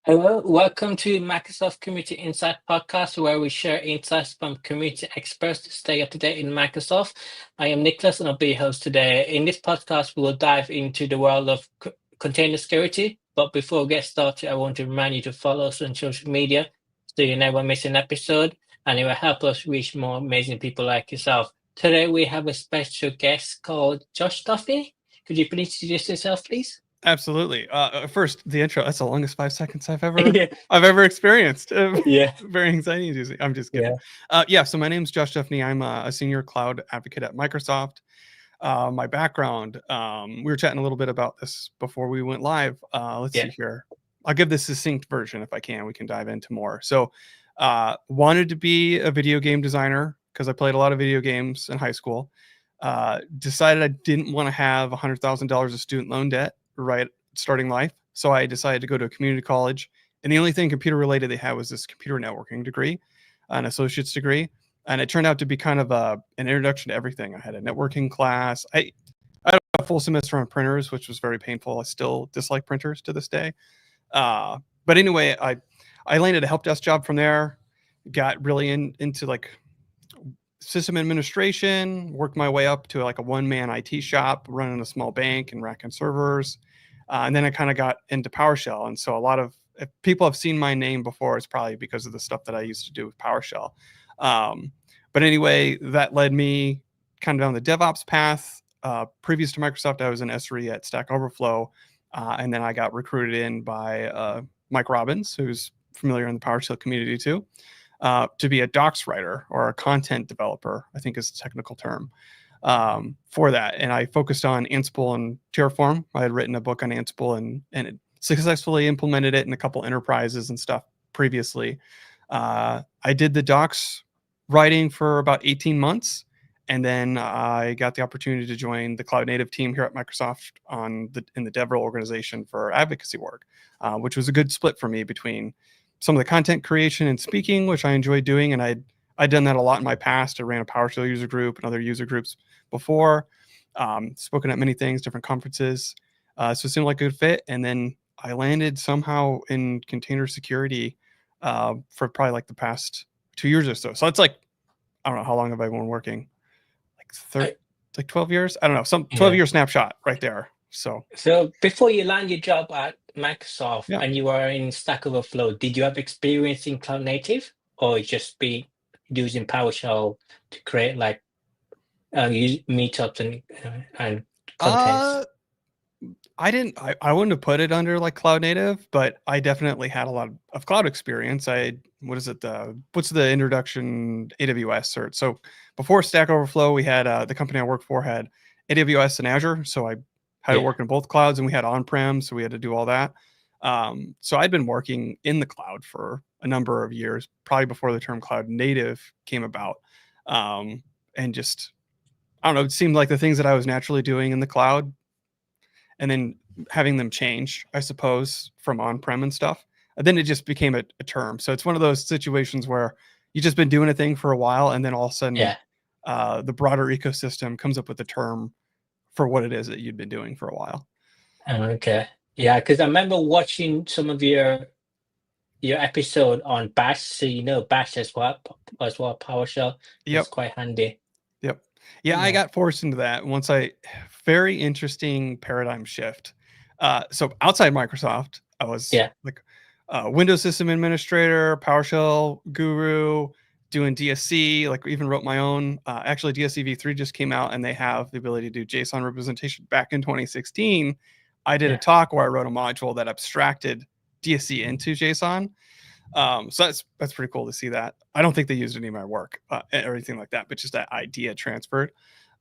Hello, welcome to Microsoft Community Insight Podcast, where we share insights from community experts to stay up to date in Microsoft. I am Nicholas, and I'll be your host today. In this podcast, we will dive into the world of container security. But before we get started, I want to remind you to follow us on social media so you never miss an episode, and it will help us reach more amazing people like yourself. Today, we have a special guest called Josh Duffney. Could you please introduce yourself, please? Absolutely. First, the intro. That's the longest 5 seconds I've Yeah, ever experienced. yeah, Very anxiety inducing. I'm just kidding. yeah, Yeah. So my name's Josh Duffney. I'm a senior cloud advocate at Microsoft. My background. We were chatting a little bit about this before we went live. Let's yeah. see here. I'll give the succinct version if I can. We can dive into more. So, wanted to be a video game designer because I played a lot of video games in high school. Decided I didn't want to have $100,000 of student loan debt right starting life. So I decided to go to a community college. And the only thing computer related they had was this computer networking degree, an associate's degree. And it turned out to be kind of an introduction to everything. I had a networking class. I had a full semester on printers, which was very painful. I still dislike printers to this day. But anyway, I landed a help desk job from there, got really into like system administration, worked my way up to like a one-man IT shop, running a small bank and racking servers. And then I kind of got into PowerShell. And so a lot of, if people have seen my name before, it's probably because of the stuff that I used to do with PowerShell. But anyway, that led me kind of down the DevOps path. Previous to Microsoft, I was an SRE at Stack Overflow. And then I got recruited in by Mike Robbins, who's familiar in the PowerShell community too. To be a docs writer or a content developer, I think is the technical term for that. And I focused on Ansible and Terraform. I had written a book on Ansible and it successfully implemented it in a couple enterprises and stuff previously. I did the docs writing for about 18 months. And then I got the opportunity to join the CloudNative team here at Microsoft in the DevRel organization for advocacy work, which was a good split for me between some of the content creation and speaking, which I enjoyed doing. And I'd done that a lot in my past. I ran a PowerShell user group and other user groups before, spoken at many things, different conferences. So it seemed like a good fit. And then I landed somehow in container security for probably like the past 2 years or so. So it's like, I don't know, how long have I been working? I, Like 12 years? I don't know, some yeah. 12-year snapshot right there. So So before you land your job at Microsoft yeah. and you were in Stack Overflow, did you have experience in Cloud Native or just be using PowerShell to create like meetups and contents? Uh I wouldn't have put it under like cloud native, but I definitely had a lot of cloud experience. What's the introduction AWS cert? So before Stack Overflow, we had the company I worked for had AWS and Azure. So I had to Yeah. work in both clouds, and we had on-prem, so we had to do all that. So I'd been working in the cloud for a number of years, probably before the term cloud native came about. And just, I don't know, it seemed like the things that I was naturally doing in the cloud and then having them change, I suppose, from on-prem and stuff. And then it just became a term. So it's one of those situations where you've just been doing a thing for a while, and then all of a sudden, Yeah. the broader ecosystem comes up with a term for what it is that you'd been doing for a while. Okay. Yeah, because I remember watching some of your episode on Bash, so you know Bash as well. PowerShell is Yep. quite handy. Yep. Yeah, I Yeah. got forced into that once very interesting paradigm shift. So outside Microsoft, I was Yeah. like Windows system administrator, PowerShell guru, doing DSC, like even wrote my own. Actually, DSC v3 just came out and they have the ability to do JSON representation. Back in 2016, I did a Yeah. talk where I wrote a module that abstracted DSC into JSON. So that's pretty cool to see that. I don't think they used any of my work or anything like that, but just that idea transferred.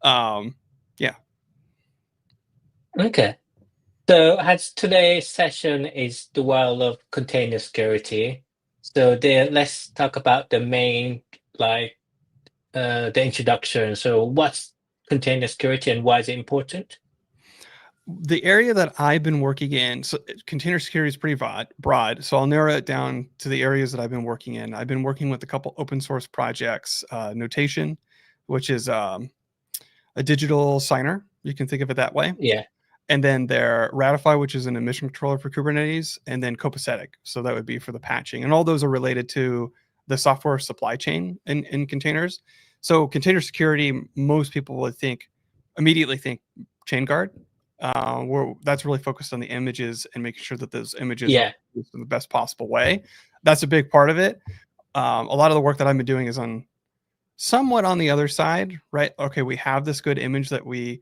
Yeah. Okay. So as today's session is the world of container security. So there, let's talk about the main, like the introduction. So what's container security and why is it important? The area that I've been working in, so container security is pretty broad. So I'll narrow it down to the areas that I've been working in. I've been working with a couple open source projects, Notation, which is a digital signer. You can think of it that way. Yeah. and then their Ratify, which is an admission controller for Kubernetes, and then copacetic. So that would be for the patching. And all those are related to the software supply chain in containers. So container security, most people would immediately think chain guard. That's really focused on the images and making sure that those images are used in the best possible way. That's a big part of it. A lot of the work that I've been doing is somewhat on the other side, right? Okay, we have this good image that we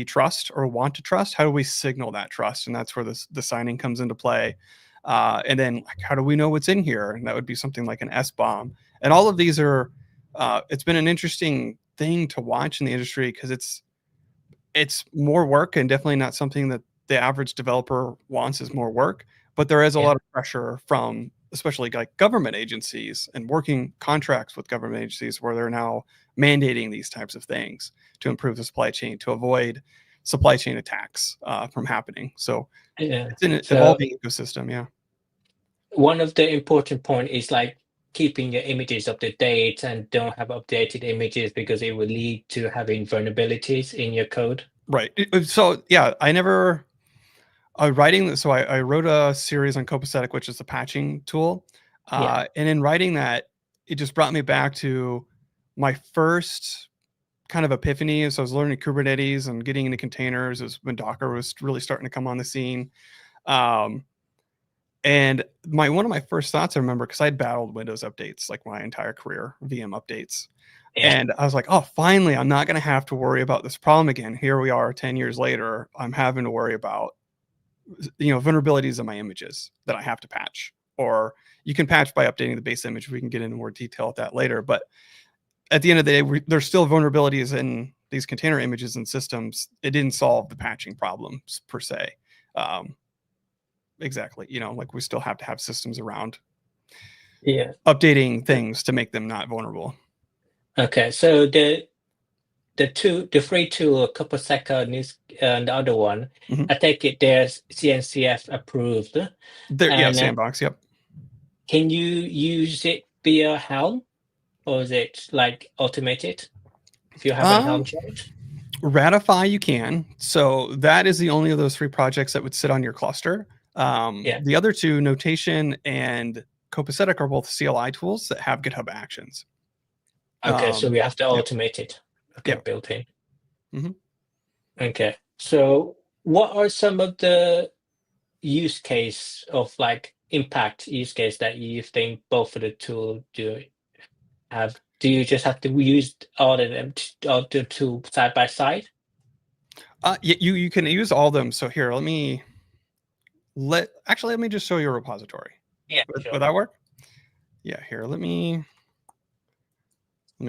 trust or want to trust. How do we signal that trust? And that's where the signing comes into play. And then how do we know what's in here? And that would be something like an SBOM. And all of these are, it's been an interesting thing to watch in the industry because it's more work and definitely not something that the average developer wants is more work. But there is a lot of pressure from especially like government agencies and working contracts with government agencies where they're now mandating these types of things to improve the supply chain, to avoid supply chain attacks from happening. So it's an evolving ecosystem. Yeah. One of the important point is like keeping your images up to date and don't have updated images because it will lead to having vulnerabilities in your code. Right. So yeah, I wrote a series on copacetic, which is the patching tool. And in writing that, it just brought me back to my first kind of epiphany. So I was learning Kubernetes and getting into containers as when Docker was really starting to come on the scene. And one of my first thoughts, I remember, because I'd battled Windows updates like my entire career, VM updates. And I was like, oh, finally, I'm not going to have to worry about this problem again. Here we are 10 years later. I'm having to worry about, vulnerabilities in my images that I have to patch. Or you can patch by updating the base image. We can get into more detail at that later. But at the end of the day, there's still vulnerabilities in these container images and systems. It didn't solve the patching problems per se. Exactly. Like we still have to have systems around updating things to make them not vulnerable. Okay. So the free tool, Copacetic News, and the other one, I take it there's CNCF approved. Sandbox. Yep. Can you use it via Helm, or is it like automated if you have a Helm chart? Ratify you can. So that is the only of those 3 projects that would sit on your cluster. The other 2, Notation and Copacetic, are both CLI tools that have GitHub Actions. Okay, so we have to automate it. Okay, built in. Okay, so what are some of the use case of like impact use case that you think both of the tools do have? Do you just have to use all of them, all the two side by side? You can use all of them. So here, let me just show you a repository. Yeah, sure. Would that work? Yeah, here, let me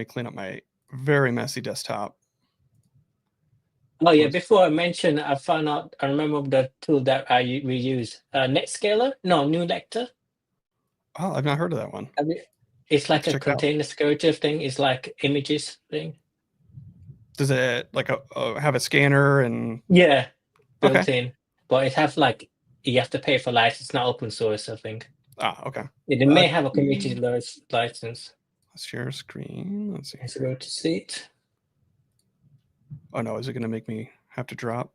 clean up my very messy desktop. Oh yeah, before I mentioned, I remember the tool that we use, NetScaler? No, New Lector. Oh, I've not heard of that one. It's like a container security thing. It's like images thing. Does it like have a scanner and? Yeah, built in, but it have like you have to pay for license. It's not open source, I think. Okay. It may have a community license. Let's share a screen. Let's see. Let's go to see it. Oh no, is it going to make me have to drop?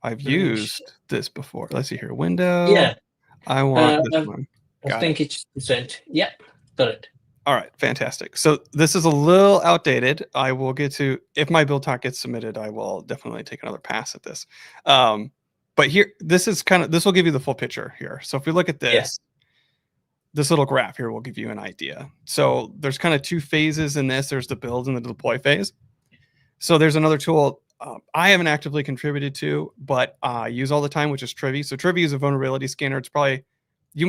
I've used this before. Let's see here. Window. Yeah. I want this one. I think it's present. Yeah, got it. All right, fantastic. So this is a little outdated. I will get to, if my build talk gets submitted, I will definitely take another pass at this. But here, this will give you the full picture here. So if we look at this, this little graph here will give you an idea. So there's kind of 2 phases in this. There's the build and the deploy phase. So there's another tool I haven't actively contributed to, but I use all the time, which is Trivy. So Trivy is a vulnerability scanner. It's probably, your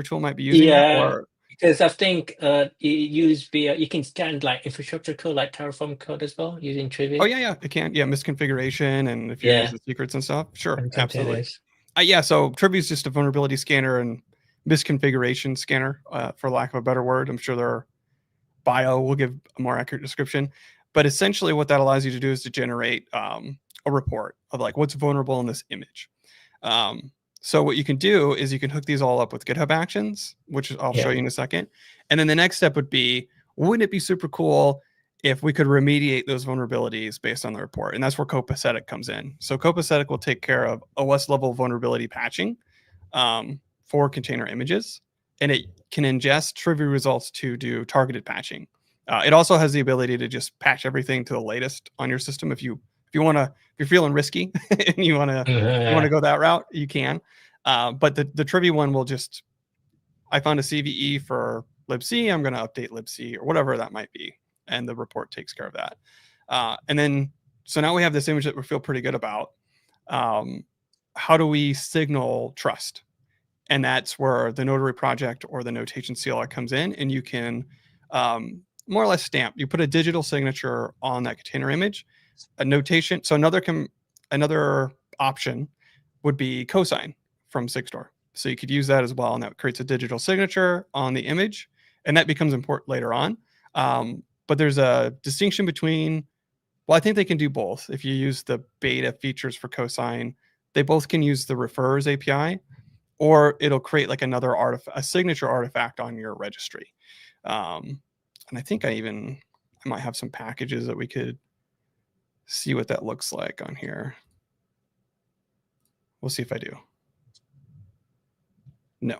tool might be using that, because I think you can scan like infrastructure code, like Terraform code as well using Trivy. Oh yeah, it can. Yeah, misconfiguration and if you use the secrets and stuff. Sure, absolutely. So Trivy is just a vulnerability scanner and misconfiguration scanner, for lack of a better word. I'm sure their bio will give a more accurate description. But essentially what that allows you to do is to generate a report of like what's vulnerable in this image. So what you can do is you can hook these all up with GitHub Actions, which I'll show you in a second. And then the next step would be, wouldn't it be super cool if we could remediate those vulnerabilities based on the report. And that's where copacetic comes in. So copacetic will take care of OS level vulnerability patching for container images, and it can ingest trivia results to do targeted patching. It also has the ability to just patch everything to the latest on your system. If you want to, if you're feeling risky and you want to go that route, you can. But the trivia one will just, I found a CVE for libc, I'm going to update libc or whatever that might be, and the report takes care of that. And then, so now we have this image that we feel pretty good about. How do we signal trust? And that's where the notary project or the notation CLI comes in, and you can more or less stamp. You put a digital signature on that container image, a notation. So another option would be cosign from Sigstore. So you could use that as well, and that creates a digital signature on the image, and that becomes important later on. But there's a distinction between, well, I think they can do both. If you use the beta features for cosign, they both can use the refers API, or it'll create like another a signature artifact on your registry. And I think I might have some packages that we could see what that looks like on here. We'll see if I do. No.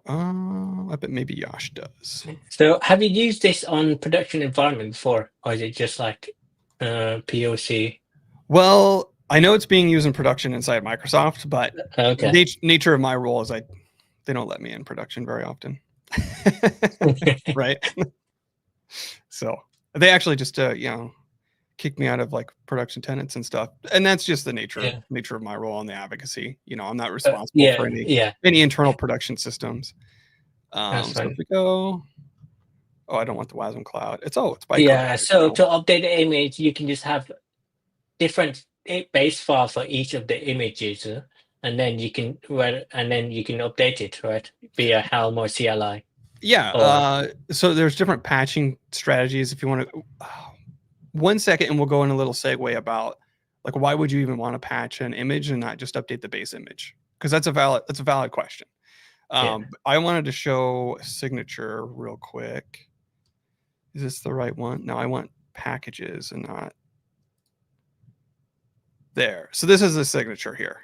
I bet maybe Yash does. So have you used this on production environment before, or is it just like POC? Well, I know it's being used in production inside Microsoft, but okay. Nature of my role is they don't let me in production very often. Right? So they actually just kick me out of like production tenants and stuff, and that's just the nature of my role in the advocacy. I'm not responsible for any internal production systems. So if we go, I don't want the WASM cloud. It's by so to update the image, you can just have different base file for each of the images, and then you can update it, right, via Helm or CLI. So there's different patching strategies if you want to. 1 second, and we'll go in a little segue about like why would you even want to patch an image and not just update the base image, because that's a valid question. I wanted to show a signature real quick. Is this the right one? No, I want packages and not there. So this is the signature here.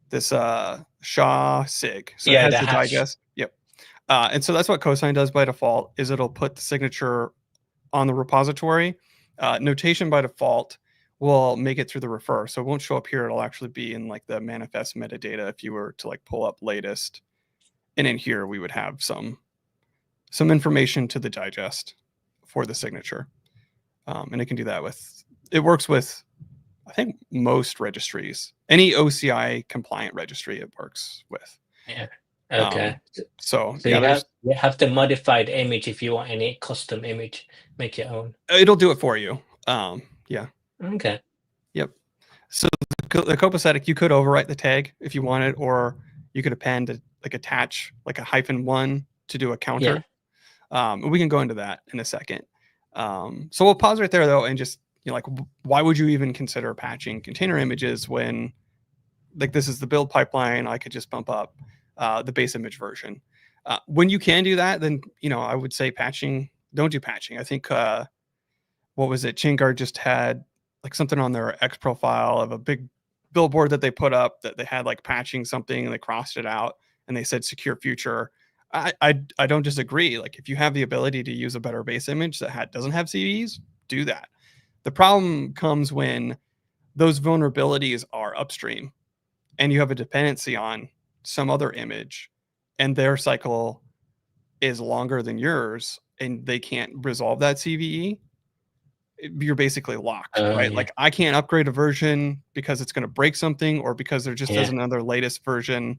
This SHA sig. So it has the digest. Yep. And so that's what cosign does by default, is it'll put the signature on the repository. Notation by default will make it through the refer. So it won't show up here. It'll actually be in like the manifest metadata if you were to like pull up latest. And in here, we would have some information to the digest for the signature. And it can do that it works with, I think, most registries. Any OCI compliant registry it works with. Yeah. Okay. So you have the modified image if you want any custom image, make your own. It'll do it for you. Yeah. Okay. Yep. So the copacetic, you could overwrite the tag if you wanted, or you could append attach like a -1 to do a counter. We can go into that in a second. So we'll pause right there though, and just why would you even consider patching container images when like this is the build pipeline? I could just bump up the base image version. When you can do that, then I would say don't do patching. I think what was it? ChainGuard just had like something on their X profile of a big billboard that they put up that they had like patching something, and they crossed it out and they said secure future. I don't disagree. Like if you have the ability to use a better base image that doesn't have CVEs, do that. The problem comes when those vulnerabilities are upstream and you have a dependency on some other image and their cycle is longer than yours and they can't resolve that CVE. You're basically locked, right? Like I can't upgrade a version because it's going to break something, or because there just isn't another latest version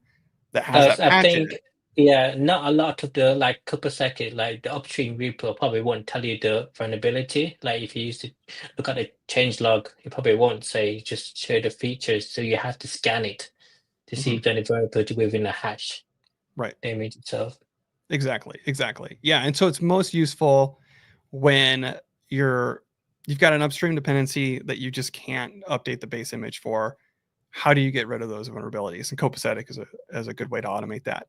that has that patch in it. Not a lot of the like copacetic, like the upstream repo probably won't tell you the vulnerability. Like if you used to look at the changelog, it probably won't say just show the features. So you have to scan it to see if there's any vulnerability within a hash. Right. The image itself. Exactly. Yeah. And so it's most useful when you've got an upstream dependency that you just can't update the base image for. How do you get rid of those vulnerabilities? And copacetic is a good way to automate that.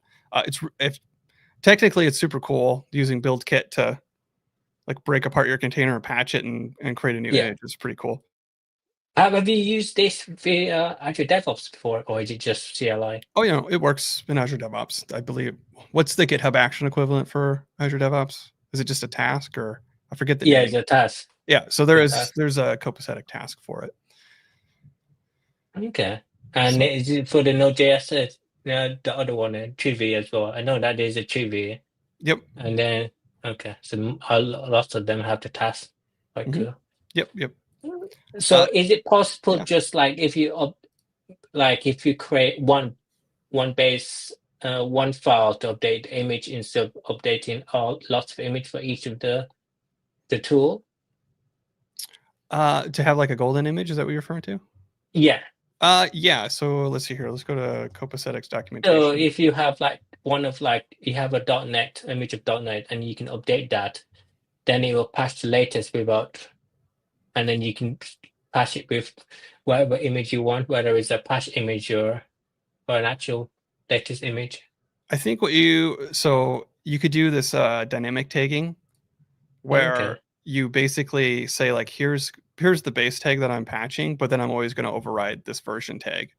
Technically it's super cool using BuildKit to like break apart your container and patch it and create a new image. It's pretty cool. Have you used this via Azure DevOps before, or is it just CLI? Oh, it works in Azure DevOps, I believe. What's the GitHub Action equivalent for Azure DevOps? Is it just a task, or I forget the name? It's a task. Yeah, so there's a copacetic task for it. Okay. And is it for the Node.js, the other one, Trivy as well? I know that there's a Trivy. Yep. And then, okay, so lots of them have the task. Quite cool. Yep. So is it possible just like if you create one base one file to update the image instead of updating lots of image for each of the tool? To have like a golden image, is that what you're referring to? Yeah. Yeah. So let's see here. Let's go to Copacetic's documentation. So if you have like you have a .NET image of .NET and you can update that, then it will patch the latest without, and then you can patch it with whatever image you want, whether it's a patch image or an actual latest image. I think so you could do this dynamic tagging where you basically say like, here's the base tag that I'm patching, but then I'm always going to override this version tag.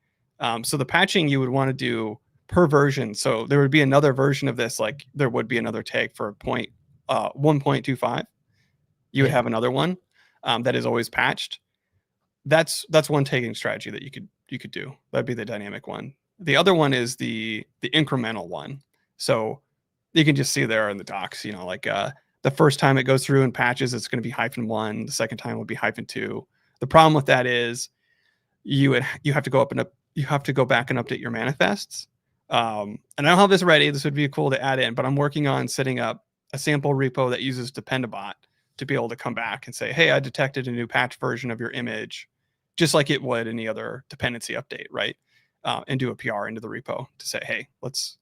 So the patching you would want to do per version. So there would be another version of this, like there would be another tag for 1.25. You would have another one that is always patched. That's one tagging strategy that you could do. That'd be the dynamic one. The other one is the incremental one. So you can just see there in the docs, like the first time it goes through and patches, it's going to be -1. The second time will be -2. The problem with that is you have to go you have to go back and update your manifests. And I don't have this ready. This would be cool to add in, but I'm working on setting up a sample repo that uses Dependabot to be able to come back and say, hey, I detected a new patch version of your image, just like it would any other dependency update, right? And do a PR into the repo to say, hey, let's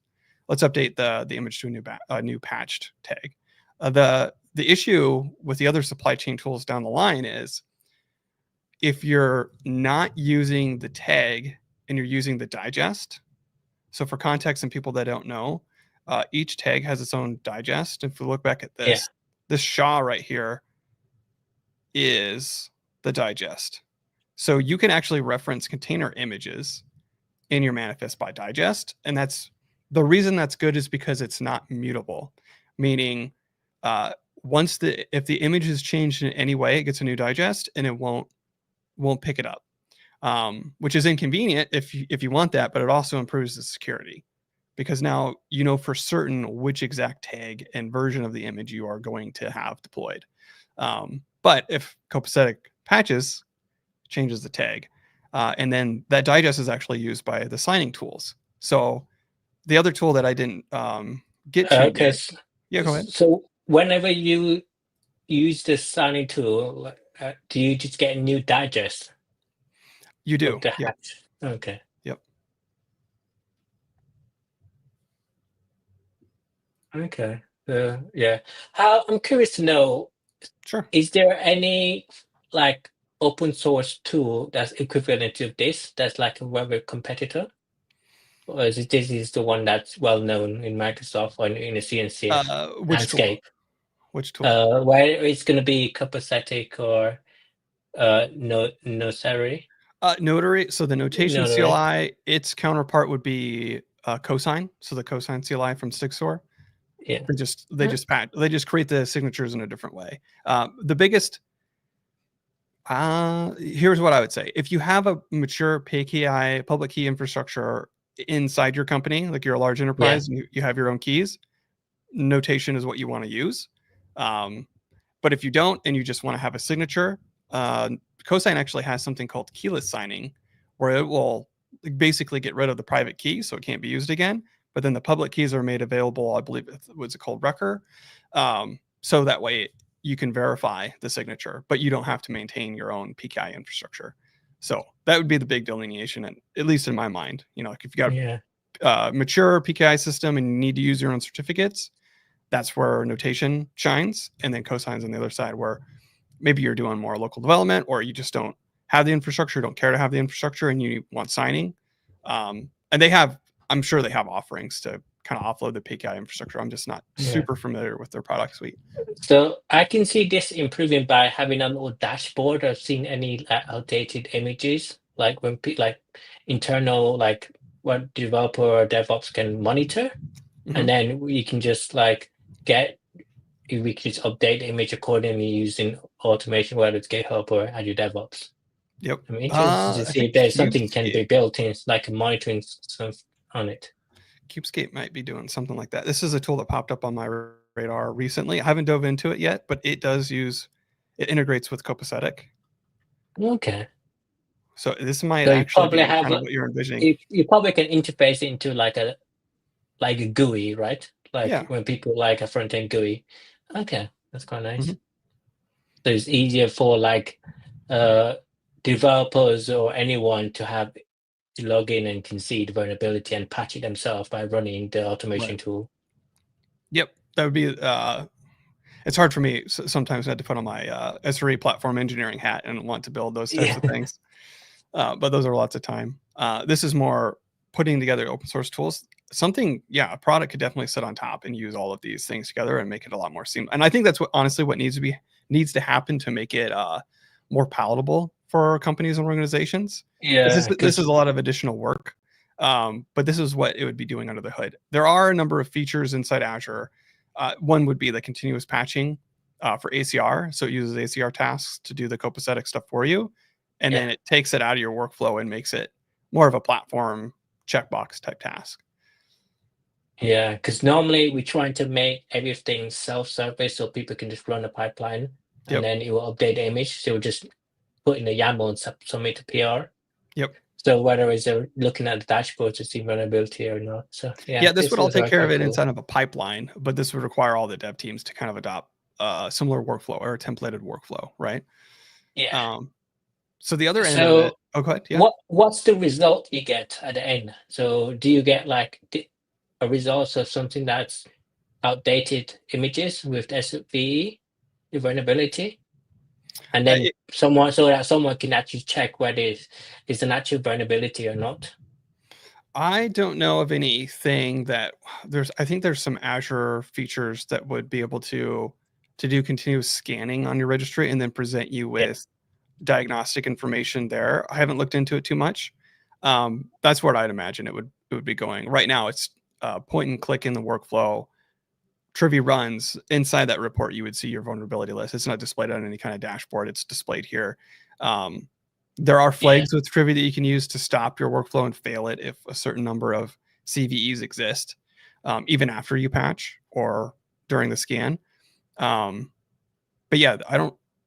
update the image to a new patched tag. The issue with the other supply chain tools down the line is if you're not using the tag and you're using the digest. So for context and people that don't know, each tag has its own digest. If we look back at this, this SHA right here is the digest. So you can actually reference container images in your manifest by digest. And that's the reason that's good is because it's not mutable, meaning if the image is changed in any way, it gets a new digest and it won't pick it up, which is inconvenient if you want that, but it also improves the security because now you know for certain which exact tag and version of the image you are going to have deployed. But if copacetic patches, changes the tag, and then that digest is actually used by the signing tools. So the other tool that I didn't get to yet. Yeah, go ahead. So whenever you use the signing tool, do you just get a new digest? You do. Yeah. Okay. Yep. Okay. Yeah. I'm curious to know. Sure. Is there any like open source tool that's equivalent to this? That's like a web competitor, or is this is the one that's well known in Microsoft or in the CNCF landscape? Which tool? Where it's going to be copacetic or Notary? Notary. So the notation CLI, its counterpart would be Cosign. So the Cosign CLI from Stixor. Yeah. They just create the signatures in a different way. The biggest. Here's what I would say: if you have a mature PKI public key infrastructure inside your company, like you're a large enterprise and you have your own keys, notation is what you want to use. But if you don't and you just want to have a signature, Cosign actually has something called keyless signing, where it will basically get rid of the private key so it can't be used again. But then the public keys are made available, I believe what's it called, Wrecker. So that way you can verify the signature, but you don't have to maintain your own PKI infrastructure. So that would be the big delineation, and at least in my mind, like if you got a mature PKI system and you need to use your own certificates, that's where notation shines. And then Cosign's on the other side, where maybe you're doing more local development, or you just don't have the infrastructure, don't care to have the infrastructure, and you want signing. And I'm sure they have offerings to kind of offload the PKI infrastructure. I'm just not super familiar with their product suite. So I can see this improving by having a little dashboard. I've seen any outdated images, like when like internal, like what developer or DevOps can monitor, and then we can just like we can just update the image accordingly using automation, whether it's GitHub or Azure DevOps. Yep. I'm interested to see if there's something can be built in, like monitoring stuff on it. Cubescape might be doing something like that. This is a tool that popped up on my radar recently. I haven't dove into it yet, but it integrates with Copacetic. Okay. So this might actually be kind of what you're envisioning. You probably can interface it into like a GUI, right? Like when people like a front-end GUI. Okay, that's quite nice. So it's easier for like developers or anyone to log in and can see the vulnerability and patch it themselves by running the automation tool. Yep, that would be. It's hard for me sometimes not to put on my SRE platform engineering hat and want to build those types of things. But those are lots of time. This is more putting together open source tools. Something, a product could definitely sit on top and use all of these things together and make it a lot more seamless. And I think that's what needs to happen to make it more palatable for companies and organizations. This is a lot of additional work, but this is what it would be doing under the hood. There are a number of features inside Azure. One would be the continuous patching for ACR. So it uses ACR tasks to do the copacetic stuff for you. And then it takes it out of your workflow and makes it more of a platform checkbox type task. Yeah, because normally we're trying to make everything self-service so people can just run a pipeline and then it will update the image. So we'll just put in the YAML and submit to PR. Yep. So whether it's looking at the dashboard to see vulnerability or not. So this would all take care of it inside of a pipeline, but this would require all the dev teams to kind of adopt a similar workflow or a templated workflow, right? Yeah. So the other end of it. Oh, go ahead. Yeah. What's the result you get at the end? So do you get like a result of something that's outdated images with SVE, the vulnerability? And then someone can actually check whether it's an actual vulnerability or not. I don't know of anything that I think there's some Azure features that would be able to do continuous scanning on your registry and then present you with diagnostic information there. I haven't looked into it too much. That's what I'd imagine it would be going. Right now it's point and click in the workflow. Trivy runs inside that report. You would see your vulnerability list. It's not displayed on any kind of dashboard. It's displayed here. There are flags with Trivy that you can use to stop your workflow and fail it if a certain number of CVEs exist, even after you patch or during the scan. But yeah,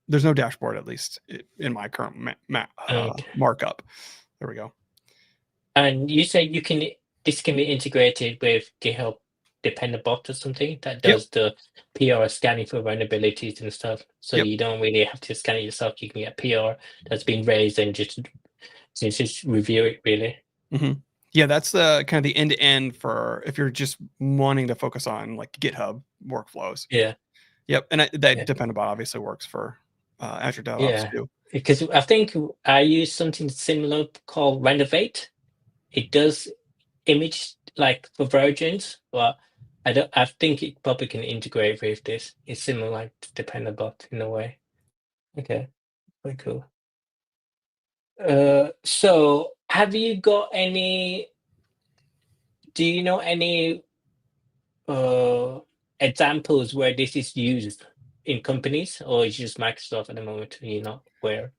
there's no dashboard, at least in my current markup. There we go. And you say this can be integrated with GitHub dependent bot or something that does the PR scanning for vulnerabilities and stuff. So you don't really have to scan it yourself. You can get PR that's been raised and just review it really. Yeah, that's the kind of the end to end for if you're just wanting to focus on like GitHub workflows. Yep. And that dependent bot obviously works for Azure DevOps too. Because I think I use something similar called Renovate. It does image like for versions, but I think it probably can integrate with this. It's similar like dependent bot in a way. Okay, very cool. So have you got any? Do you know any examples where this is used in companies, or is it just Microsoft at the moment? You're not aware.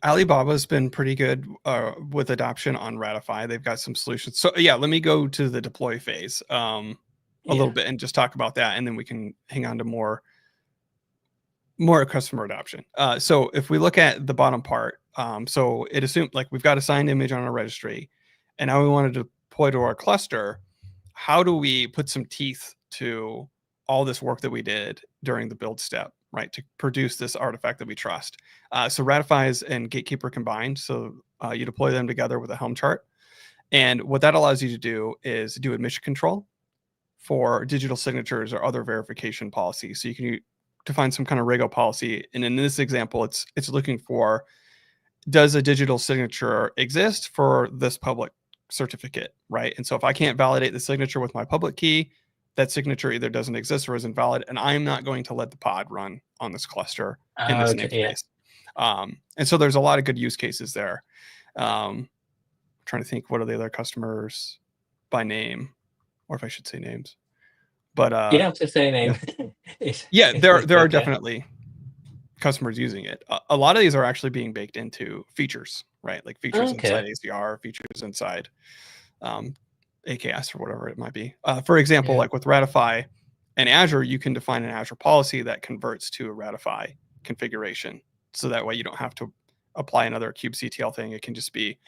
Alibaba's been pretty good with adoption on Ratify. They've got some solutions. So let me go to the deploy phase a little bit and just talk about that, and then we can hang on to more customer adoption. So if we look at the bottom part, so it assumed like we've got a signed image on our registry, and now we want to deploy to our cluster. How do we put some teeth to all this work that we did during the build step, right, to produce this artifact that we trust? So Ratify and Gatekeeper combined. So you deploy them together with a Helm chart. And what that allows you to do is do admission control for digital signatures or other verification policies. So you can define some kind of Rego policy. And in this example, it's looking for, does a digital signature exist for this public certificate, right? And so if I can't validate the signature with my public key, that signature either doesn't exist or isn't valid, and I'm not going to let the pod run on this cluster in this Okay, yeah. namespace. And so there's a lot of good use cases there. Trying to think, what are the other customers by name, or if I should say names. But You don't have to say name. yeah, there are okay. definitely customers using it. A lot of these are actually being baked into features, right? Like features inside ACR, features inside AKS or whatever it might be. For example, like with Ratify and Azure, you can define an Azure policy that converts to a Ratify configuration. So that way you don't have to apply another kubectl thing. It can just be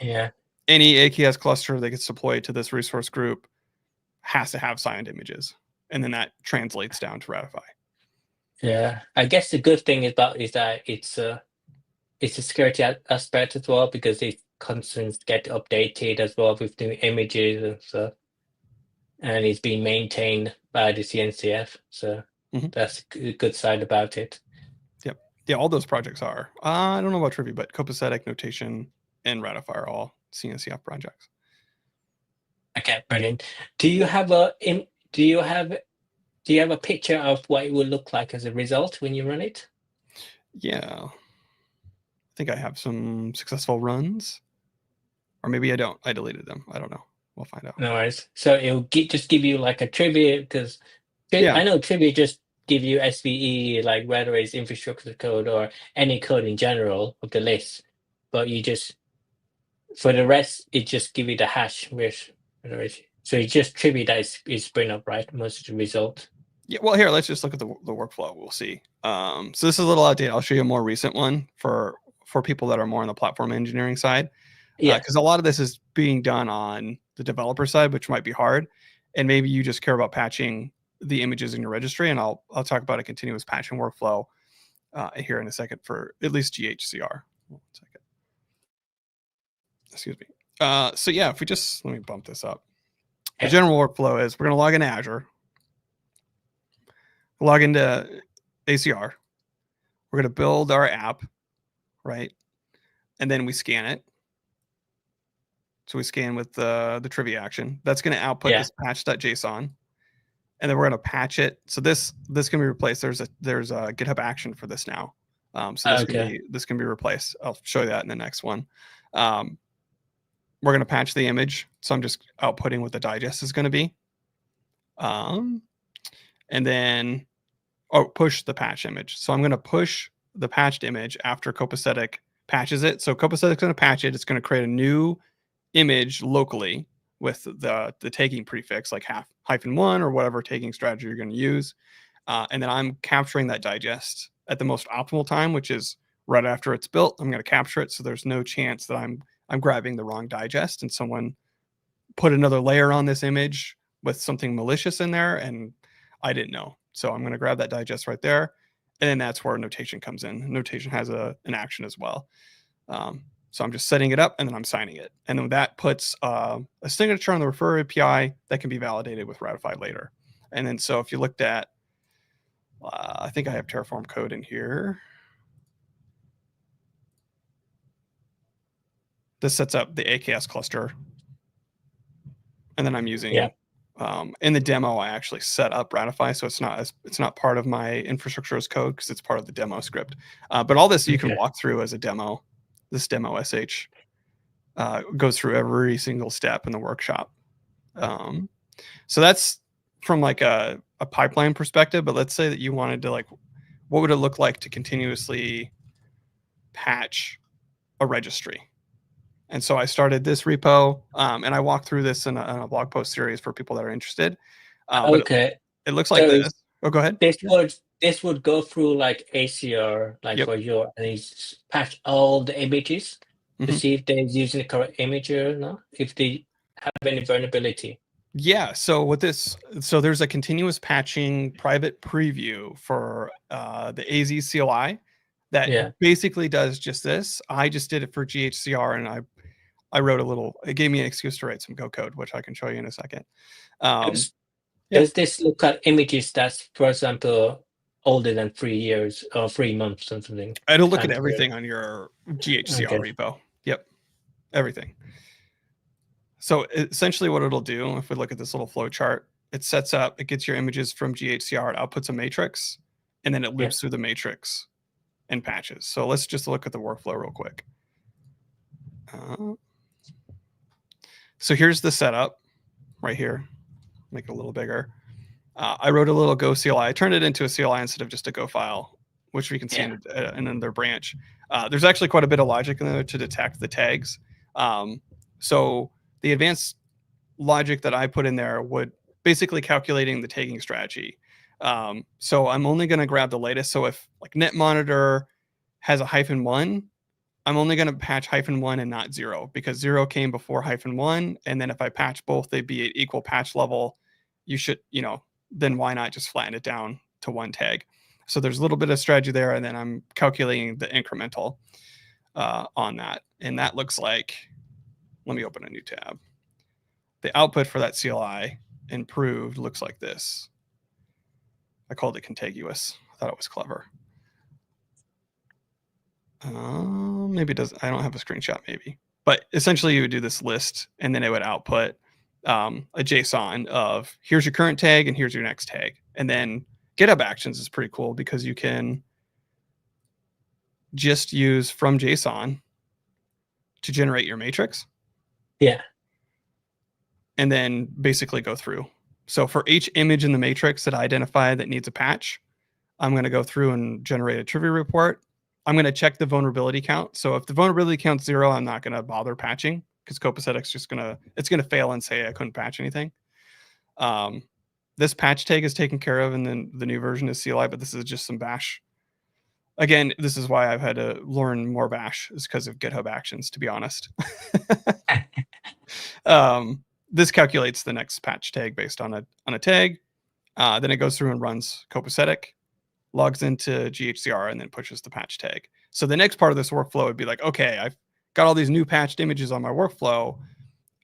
any AKS cluster that gets deployed to this resource group has to have signed images. And then that translates down to Ratify. Yeah, I guess the good thing about is that it's a security aspect as well, because it constantly get updated as well with new images and stuff, and it's being maintained by the CNCF. So that's a good side about it. Yep. Yeah, all those projects are. I don't know about Trivia, but copacetic, notation, and Ratify are all CNCF projects. Okay, brilliant. Do you have a picture of what it will look like as a result when you run it? Yeah. I think I have some successful runs. Or maybe I don't. I deleted them. I don't know. We'll find out. No worries. So it'll just give you like a trivia, because I know trivia just give you SVE, like whether it's infrastructure code or any code in general of the list. But you just, for the rest, it just give you the hash with. So it's just trivia that is bring up, right? Most of the result. Yeah, well, here, let's just look at the workflow. We'll see. So this is a little outdated. I'll show you a more recent one for people that are more on the platform engineering side. Yeah. Because a lot of this is being done on the developer side, which might be hard. And maybe you just care about patching the images in your registry. And I'll talk about a continuous patching workflow here in a second for at least GHCR. 1 second. Excuse me. So yeah, if we just, let me bump this up. The general workflow is we're going to log into Azure. Log into ACR. We're going to build our app, right? And then we scan it. So we scan with the trivia action. That's going to output this patch.json. And then we're going to patch it. So this can be replaced. There's a GitHub action for this now. So this can be replaced. I'll show you that in the next one. We're going to patch the image. So I'm just outputting what the digest is going to be. And then push the patch image. So I'm going to push the patched image after copacetic patches it. So copacetic's going to patch it. It's going to create a new image locally with the tagging prefix, like -1 or whatever tagging strategy you're going to use. And then I'm capturing that digest at the most optimal time, which is right after it's built. I'm going to capture it. So there's no chance that I'm grabbing the wrong digest and someone put another layer on this image with something malicious in there and I didn't know. So I'm going to grab that digest right there. And then that's where notation comes in. Notation has an action as well. So I'm just setting it up and then I'm signing it. And then that puts a signature on the refer API that can be validated with Ratify later. And then so if you looked at, I think I have Terraform code in here. This sets up the AKS cluster. And then I'm using, in the demo, I actually set up Ratify. So it's not part of my infrastructure as code because it's part of the demo script. But all this you can walk through as a demo. This demo SH goes through every single step in the workshop. So that's from like a pipeline perspective, but let's say that you wanted to what would it look like to continuously patch a registry? And so I started this repo and I walked through this in a blog post series for people that are interested. But it looks like this. Oh, go ahead. This would go through like ACR, for your, and it's patch all the images to see if they're using the correct image or not, if they have any vulnerability. Yeah. So there's a continuous patching private preview for the AZ CLI that basically does just this. I just did it for GHCR and I wrote it gave me an excuse to write some Go code, which I can show you in a second. Does this look at images that's, for example, older than 3 years or 3 months or something? It'll look at everything on your GHCR repo. Yep. Everything. So essentially what it'll do, if we look at this little flow chart, it sets up, it gets your images from GHCR, it outputs a matrix, and then it loops through the matrix and patches. So let's just look at the workflow real quick. So here's the setup right here. Make it a little bigger. I wrote a little Go CLI. I turned it into a CLI instead of just a Go file, which we can see in then their branch. There's actually quite a bit of logic in there to detect the tags. So the advanced logic that I put in there would basically calculating the tagging strategy. So I'm only going to grab the latest. So if like netmonitor has a -1, I'm only going to patch -1 and not 0, because 0 came before -1. And then if I patch both, they'd be at equal patch level. You should, then why not just flatten it down to 1 tag? So there's a little bit of strategy there. And then I'm calculating the incremental on that. And that looks like, let me open a new tab. The output for that CLI improved looks like this. I called it contiguous. I thought it was clever. Maybe it does. I don't have a screenshot, maybe. But essentially, you would do this list, and then it would output a JSON of here's your current tag and here's your next tag. And then GitHub Actions is pretty cool because you can just use from JSON to generate your matrix. Yeah. And then basically go through. So for each image in the matrix that I identify that needs a patch, I'm going to go through and generate a trivia report. I'm going to check the vulnerability count. So if the vulnerability count's 0, I'm not going to bother patching because copacetic's just it's going to fail and say I couldn't patch anything. This patch tag is taken care of, and then the new version is CLI, but this is just some bash. Again, this is why I've had to learn more bash, is because of GitHub Actions, to be honest. This calculates the next patch tag based on a tag. Then it goes through and runs copacetic, logs into GHCR, and then pushes the patch tag. So the next part of this workflow would be like, okay, I've got all these new patched images on my workflow.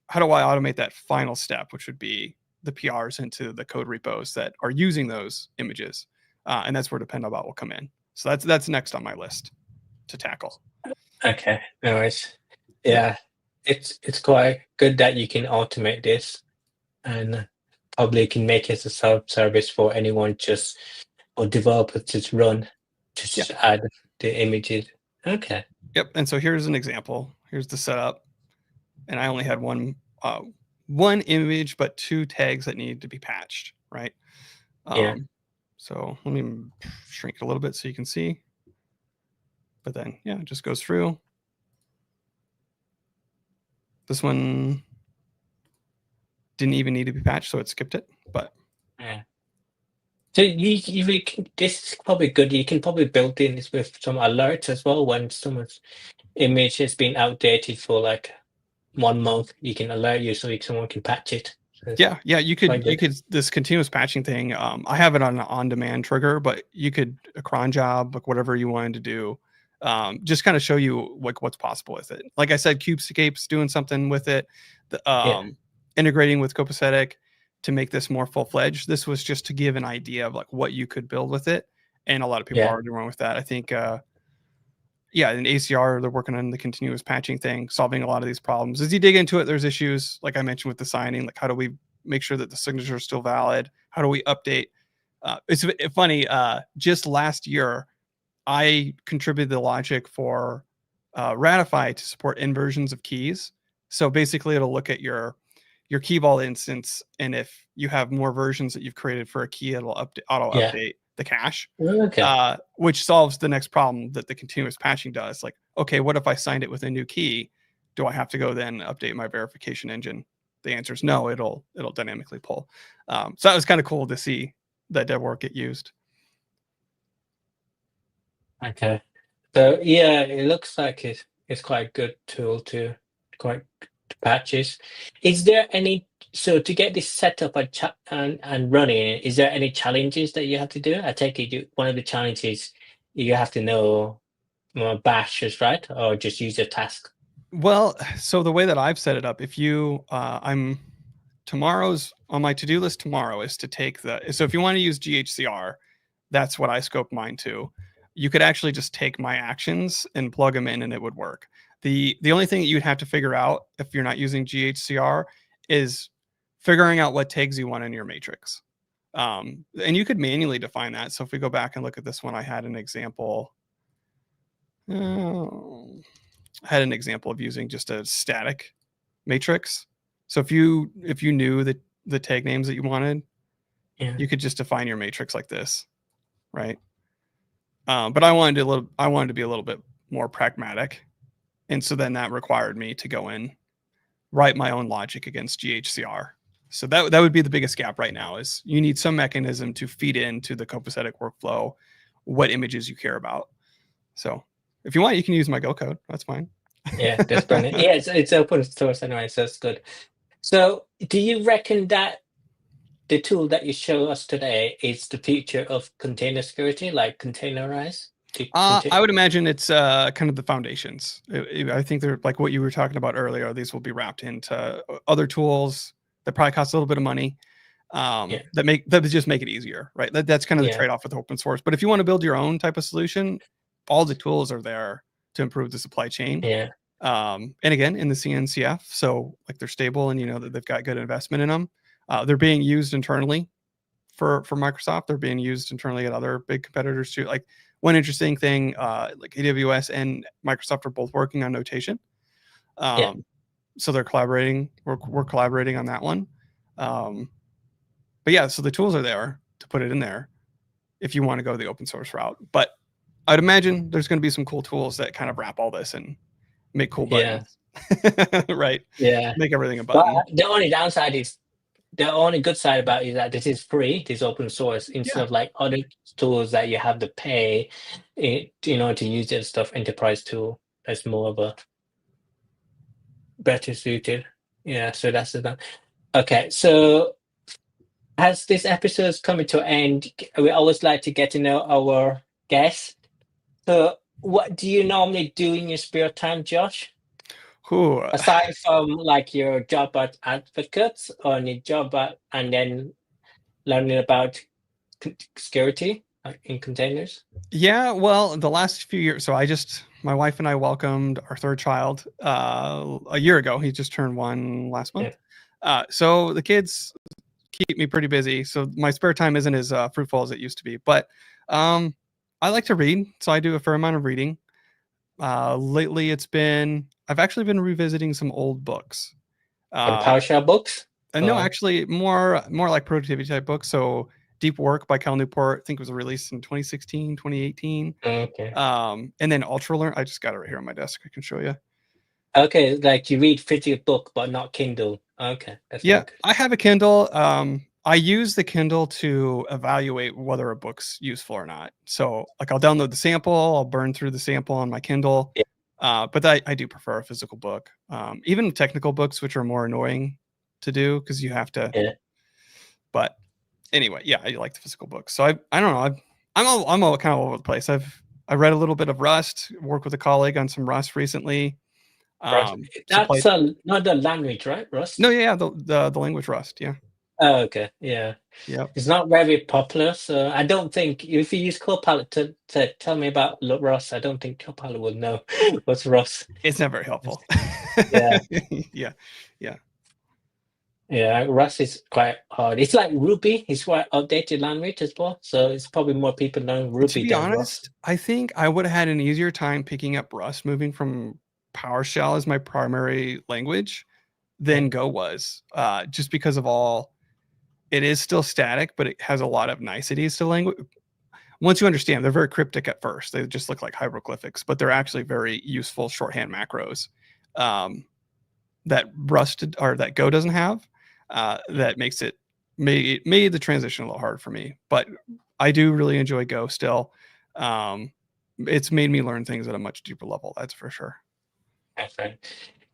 How do I automate that final step, which would be the PRs into the code repos that are using those images? And that's where Dependabot will come in. So that's next on my list to tackle. Okay, no worries. Yeah, it's quite good that you can automate this, and probably can make it a self-service for anyone or developers to run, just add the images. Okay. Yep. And so here's an example. Here's the setup, and I only had one image, but 2 tags that need to be patched, right? So let me shrink it a little bit so you can see. But then, it just goes through. This one didn't even need to be patched, so it skipped it. But so this is probably good. You can probably build in this with some alerts as well. When someone's image has been outdated for like 1 month, you can alert you so someone can patch it. So you could this continuous patching thing. I have it on an on-demand trigger, but you could a cron job, like whatever you wanted to do. Just kind of show you like what's possible with it. Like I said, Kubescape's doing something with it, integrating with Copacetic to make this more full-fledged. This was just to give an idea of like what you could build with it, and a lot of people are doing with that. I think in ACR, they're working on the continuous patching thing, solving a lot of these problems. As you dig into it, there's issues, like I mentioned with the signing, like how do we make sure that the signature is still valid? How do we update? It's funny, just last year, I contributed the logic for Ratify to support inversions of keys. So basically, it'll look at your key vault instance, and if you have more versions that you've created for a key, it'll auto-update the cache, which solves the next problem that the continuous patching does. Like, okay, what if I signed it with a new key? Do I have to go then update my verification engine? The answer is no. It'll dynamically pull. So that was kind of cool to see that dev work get used. Okay, so it looks like it's quite a good tool to patches. Is there any to get this set up and running? Is there any challenges that you have to do? I take it one of the challenges you have to know bashes, right, or just use your task. Well, so the way that I've set it up, if you tomorrow's on my to-do list tomorrow is to take so if you want to use GHCR, that's what I scope mine to. You could actually just take my actions and plug them in and it would work. The only thing that you'd have to figure out if you're not using GHCR is figuring out what tags you want in your matrix. And you could manually define that. So if we go back and look at this one, I had an example. I had an example of using just a static matrix. So if you knew that the tag names that you wanted, you could just define your matrix like this, right? But I wanted to be a little bit more pragmatic, and so then that required me to go in, write my own logic against GHCR. So that would be the biggest gap right now, is you need some mechanism to feed into the copacetic workflow what images you care about. So if you want, you can use my Go code. That's fine. Yeah, that's brilliant. Yeah, it's open source anyway, so it's good. So do you reckon that the tool that you show us today is the future of container security, like containerize? I would imagine it's kind of the foundations. I think they're like what you were talking about earlier. These will be wrapped into other tools that probably cost a little bit of money. That just make it easier, right? That's kind of the trade-off with open source. But if you want to build your own type of solution, all the tools are there to improve the supply chain. And again, in the CNCF, so like they're stable, and you know that they've got good investment in them. They're being used internally for Microsoft. They're being used internally at other big competitors too. Like one interesting thing, like AWS and Microsoft are both working on notation. So they're collaborating. We're collaborating on that one. But yeah, so the tools are there to put it in there if you want to go the open source route. But I'd imagine there's going to be some cool tools that kind of wrap all this and make cool buttons. Right? Yeah. Make everything a button. But the only downside is, the only good side about it is that this is free, this open source, instead of like other tools that you have to pay to use it, stuff. Enterprise tool that's more of a better suited. Yeah, so that's the okay. So as this episode is coming to an end, we always like to get to know our guests. So what do you normally do in your spare time, Josh? Aside from like your job at Advocates or your job and then learning about security in containers? Yeah, well, the last few years, so my wife and I welcomed our third child a year ago. He just turned 1 last month. So the kids keep me pretty busy. So my spare time isn't as fruitful as it used to be. But I like to read, so I do a fair amount of reading. Lately, I've actually been revisiting some old books. PowerShell books? No, actually more like productivity type books. So Deep Work by Cal Newport, I think it was released in 2016, 2018. Okay. And then Ultra Learn, I just got it right here on my desk. I can show you. Okay, like you read physical book, but not Kindle. Okay. That's I have a Kindle. I use the Kindle to evaluate whether a book's useful or not. So like I'll download the sample, I'll burn through the sample on my Kindle. But I do prefer a physical book. Even technical books, which are more annoying to do because you have to. But anyway, I like the physical books. So I don't know. I'm all kind of all over the place. I read a little bit of Rust. Worked with a colleague on some Rust recently. That's not the language, right? Rust? No, the language Rust. Yeah. Oh, okay. Yeah. It's not very popular, so I don't think if you use Copilot to tell me about Rust, I don't think Copilot will know what's Rust. It's not very helpful. Yeah, Rust is quite hard. It's like Ruby. It's quite outdated language as well. So it's probably more people know Ruby. To be honest, Rust. I think I would have had an easier time picking up Rust moving from PowerShell as my primary language than Go was, just because of it is still static, but it has a lot of niceties to language. Once you understand, they're very cryptic at first. They just look like hieroglyphics, but they're actually very useful shorthand macros that Rust or that Go doesn't have. That made the transition a little hard for me, but I do really enjoy Go still. It's made me learn things at a much deeper level. That's for sure. Okay.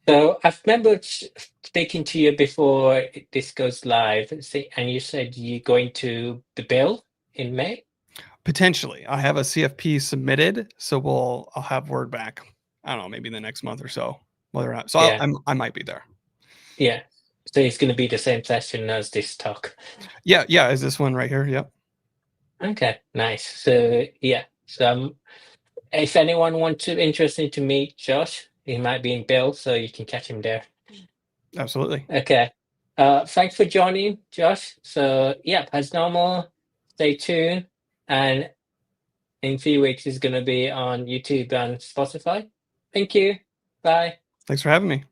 So I remember speaking to you before this goes live, and you said you're going to the bill in May? Potentially. I have a CFP submitted, so I'll have word back, I don't know, maybe the next month or so, whether or not. So I might be there. Yeah. So it's going to be the same session as this talk. Yeah. Is this one right here? Yep. Okay, nice. So if anyone interested to meet Josh, He might be in Build, so you can catch him there. Absolutely. Okay. Thanks for joining, Josh. So, yeah, as normal, stay tuned. And in a few weeks, it's going to be on YouTube and Spotify. Thank you. Bye. Thanks for having me.